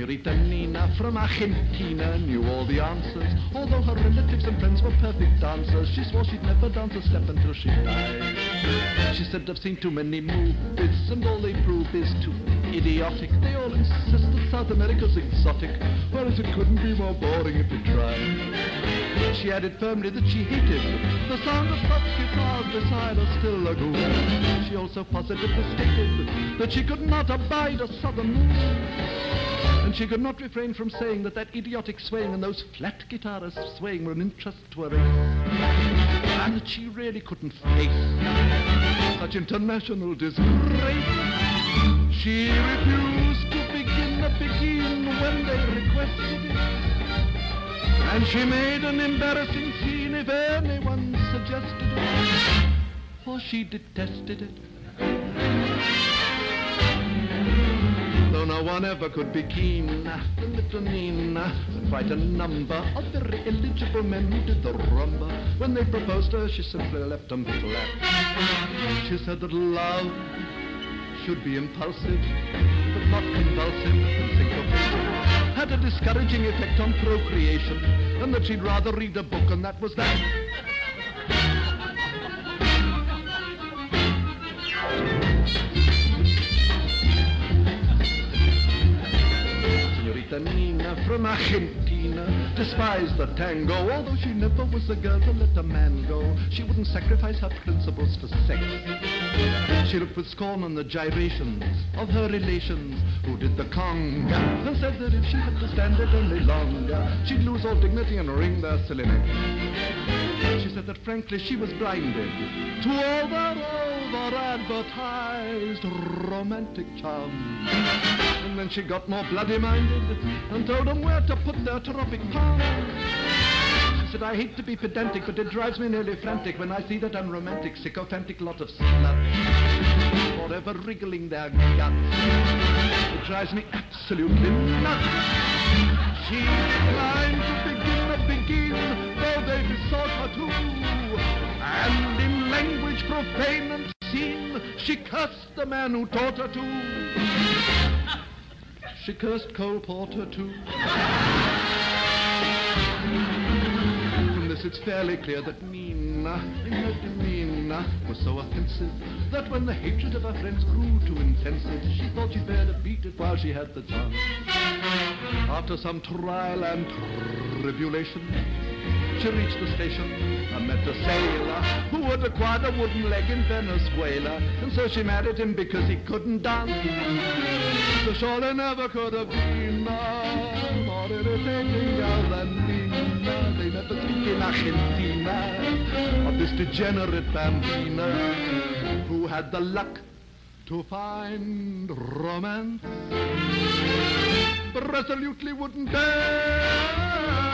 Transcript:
Senorita Nina from Argentina knew all the answers. Although her relatives and friends were perfect dancers, she swore she'd never dance a step until she died. She said, I've seen too many movies, and all they prove is too idiotic. They all insist that South America's exotic, whereas it couldn't be more boring if you tried. She added firmly that she hated the sound of soft guitars beside a still lagoon. She also positively stated that she could not abide a southern moon. And she could not refrain from saying that that idiotic swaying and those flat guitarists swaying were an interest to her race. And that she really couldn't face such international disgrace. She refused to begin the begin when they requested it. And she made an embarrassing scene if anyone suggested it, for she detested it. Though no one ever could be keen, the little Nina had quite a number of very eligible men who did the rumba. When they proposed to her, she simply left them flat. She said that love should be impulsive, but not convulsive and syncopated. Had a discouraging effect on procreation, and that she'd rather read a book, and that was that. Senorita Nina from Argentina despised the tango, although she never was a girl to let a man go. She wouldn't sacrifice her principles for sex. She looked with scorn on the gyrations of her relations who did the conga, and said that if she had to stand it any longer, she'd lose all dignity and wring their silly necks. She said that frankly she was blinded to all that over-advertised romantic charm. And then she got more bloody-minded and told them where to put their tropic palm. She said, I hate to be pedantic, but it drives me nearly frantic when I see that unromantic, sycophantic lot of sluts forever wriggling their guts. It drives me absolutely nuts. She declined to begin the begin, though they besought her to. And in language profane and obscene, she cursed the man who taught her to. She cursed Cole Porter too. From this it's fairly clear that Nina, in her demeanor, was so offensive that when the hatred of her friends grew too intensive, she thought she'd better beat it while she had the chance. After some trial and tribulation, she reached the station and met a sailor who had acquired a wooden leg in Venezuela, and so she married him because he couldn't dance. So surely never could have been more irritating girl than Nina. They never speak in Argentina of this degenerate bambina who had the luck to find romance, but resolutely wouldn't dare